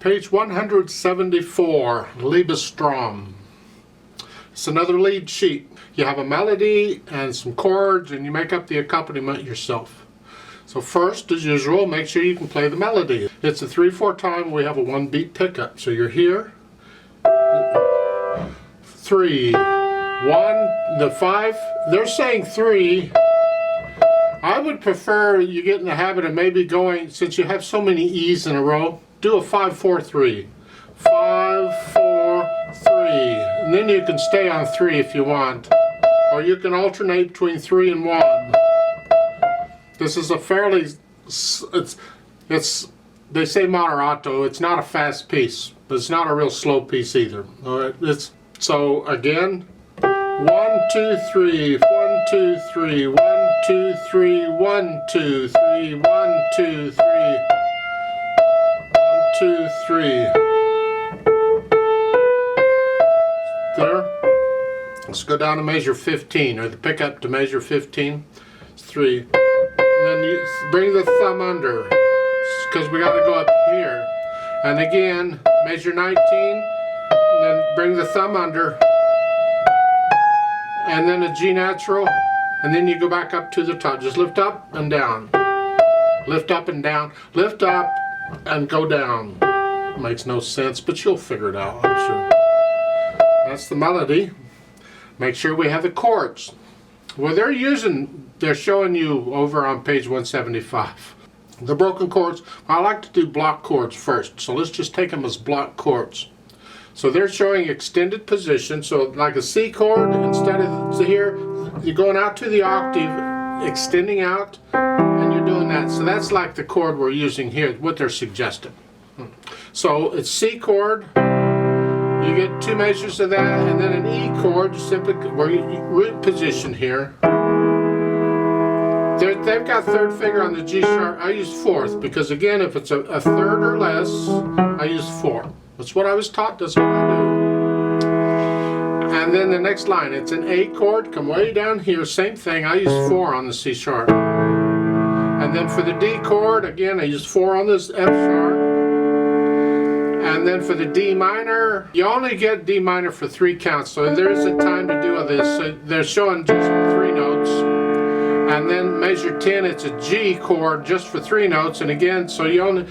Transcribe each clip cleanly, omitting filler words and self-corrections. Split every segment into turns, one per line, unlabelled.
Page 174, Liebestraum. It's another lead sheet. You have a melody and some chords and you make up the accompaniment yourself. So first, as usual, make sure you can play the melody. It's a 3/4 time. We have a 1-beat pickup. So you're here, 3, 1, the 5. They're saying 3. I would prefer you get in the habit of maybe going, since you have so many E's in a row, do a 5/4-3. 5/4-3. And then you can stay on 3 if you want. Or you can alternate between 3 and 1. This is a fairly, they say moderato, it's not a fast piece, but it's not a real slow piece either. All right, so again, 1, 2, 3, 1, 2, 3, 1, 2, 3, 1, 2, 3, 1, 2, 3, 1, 2, 3. There. Let's go down to measure 15, or the pickup to measure 15. It's 3. And then you bring the thumb under, because we got to go up here. And again, measure 19, and then bring the thumb under, and then a G natural, and then you go back up to the top. Just lift up and down. Lift up and down. Lift up and go down. Makes no sense, but you'll figure it out, I'm sure. That's the melody. Make sure we have the chords. Well, they're showing you over on page 175. The broken chords, I like to do block chords first, so let's just take them as block chords. So they're showing extended position, so like a C chord, instead of here, you're going out to the octave, extending out, and you're doing that. So that's like the chord we're using here, what they're suggesting. So it's C chord, you get 2 measures of that, and then an E chord, simply where you root position here. They've got 3rd finger on the G sharp. I use 4th because, again, if it's a 3rd or less, I use 4. That's what I was taught, that's what I do. And then the next line, it's an A chord, come way down here, same thing, I use 4 on the C sharp. And then for the D chord, again, I use 4 on this F sharp. And then for the D minor, you only get D minor for 3 counts, so there isn't time to do all this. So they're showing just 3 notes. And then measure 10, it's a G chord just for 3 notes. And again, so you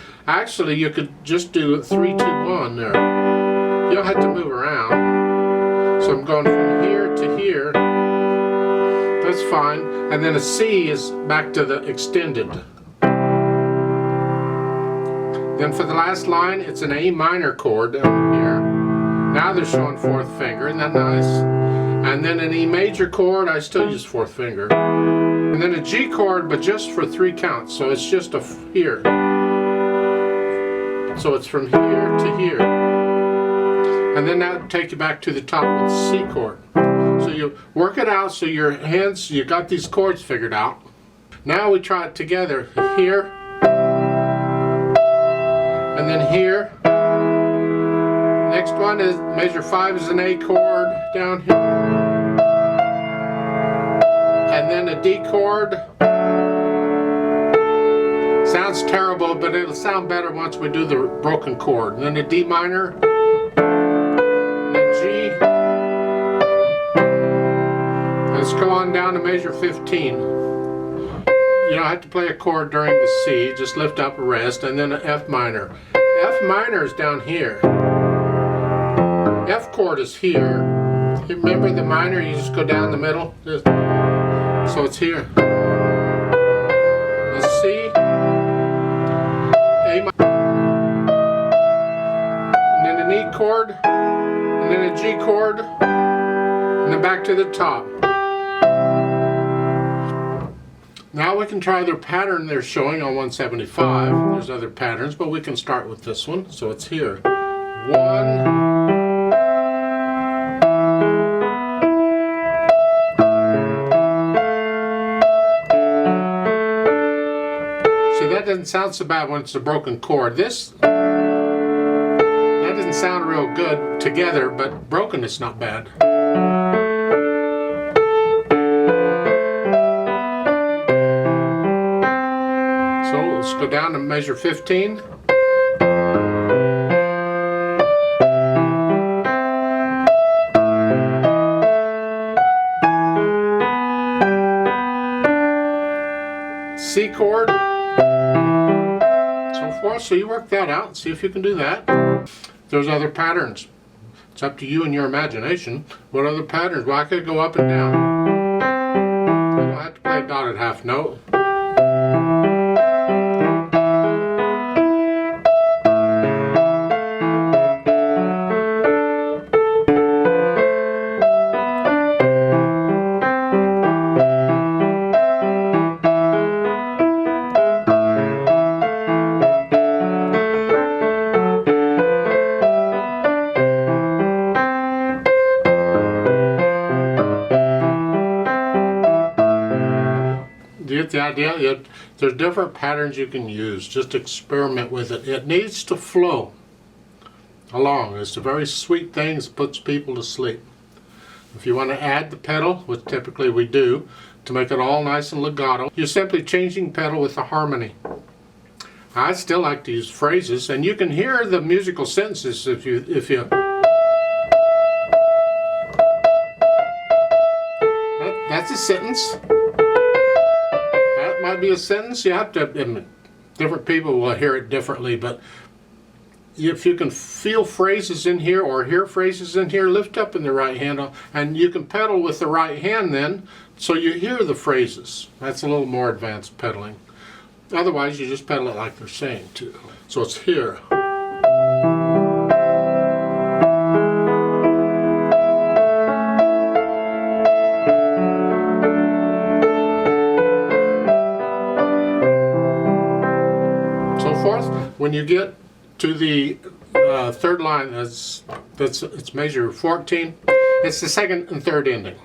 could just do 3, 2, 1 there. You don't have to move around. So I'm going from here to here. That's fine. And then a C is back to the extended. Then for the last line, it's an A minor chord down here. Now they're showing 4th finger, isn't that nice? And then an E major chord, I still use 4th finger. And then a G chord, but just for 3 counts, so it's just here. So it's from here to here. And then that will take you back to the top with the C chord. So you work it out so your hands, you got these chords figured out. Now we try it together. Here. And then here. Next one is measure 5 is an A chord down here. And then a D chord. Sounds terrible, but it'll sound better once we do the broken chord. And then a D minor. And a G. Let's go on down to measure 15. You don't have to play a chord during the C, just lift up a rest, and then an F minor. F minor is down here. F chord is here. You remember the minor, you just go down the middle. So it's here. A C, A minor, and then an E chord, and then a G chord, and then back to the top. Now we can try their pattern they're showing on 175. There's other patterns, but we can start with this one. So it's here. 1. See, that doesn't sound so bad when it's a broken chord. That doesn't sound real good together, but broken is not bad. So let's go down to measure 15. chord, so forth. So you work that out and see if you can do that. There's other patterns. It's up to you and your imagination. What other patterns? Well, I could go up and down. I don't have to play a dotted half note. Do you get the idea? There's different patterns you can use. Just experiment with it. It needs to flow along. It's a very sweet thing that puts people to sleep. If you want to add the pedal, which typically we do, to make it all nice and legato, you're simply changing pedal with the harmony. I still like to use phrases, and you can hear the musical sentences if you that's a sentence. That might be a sentence. You have to, different people will hear it differently, but if you can feel phrases in here or hear phrases in here, lift up in the right hand, and you can pedal with the right hand then, so you hear the phrases. That's a little more advanced pedaling. Otherwise, you just pedal it like they're saying to. So it's here. So forth. When you get to the third line, it's measure 14. It's the second and third ending.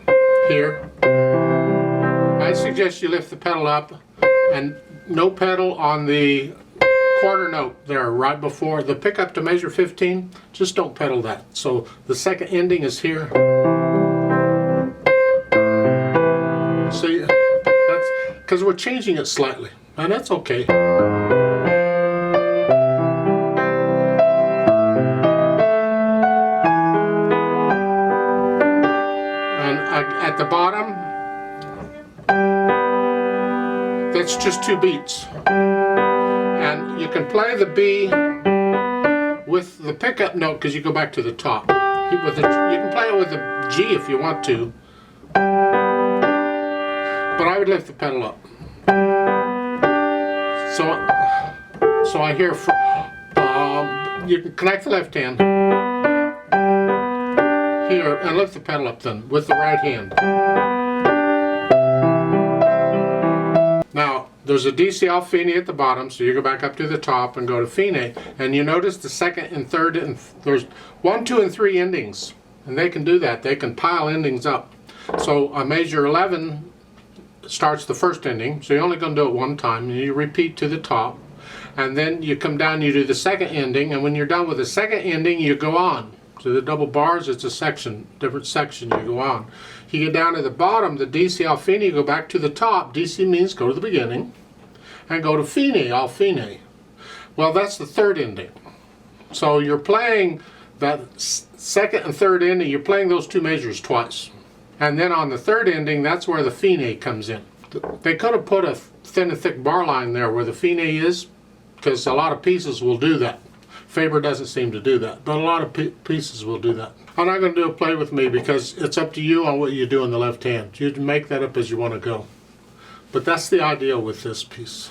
Here. I suggest you lift the pedal up, and no pedal on the quarter note there right before the pickup to measure 15. Just don't pedal that. So the second ending is here. See, that's because we're changing it slightly, and that's okay. And at the bottom, that's just 2 beats. And you can play the B with the pickup note because you go back to the top. You can play it with the G if you want to. But I would lift the pedal up. So I hear, you can connect the left hand here and lift the pedal up then with the right hand. Now, there's a D, C, F, Fine at the bottom, so you go back up to the top and go to Fine, and you notice the second and third, and there's 1, 2, and 3 endings, and they can do that. They can pile endings up. So a measure 11 starts the first ending, so you're only going to do it one time, and you repeat to the top, and then you come down, you do the second ending, and when you're done with the second ending, you go on. So the double bars, it's a section, different section, you go on. You get down to the bottom, the D, C, F, Fine, you go back to the top. D, C means go to the beginning, and go to Fine, Al Fine. Well, that's the third ending. So you're playing that second and third ending, you're playing those 2 measures twice. And then on the third ending, that's where the Fine comes in. They could have put a thin and thick bar line there where the Fine is, because a lot of pieces will do that. Faber doesn't seem to do that, but a lot of pieces will do that. I'm not going to do a play with me because it's up to you on what you do in the left hand. You can make that up as you want to go. But that's the idea with this piece.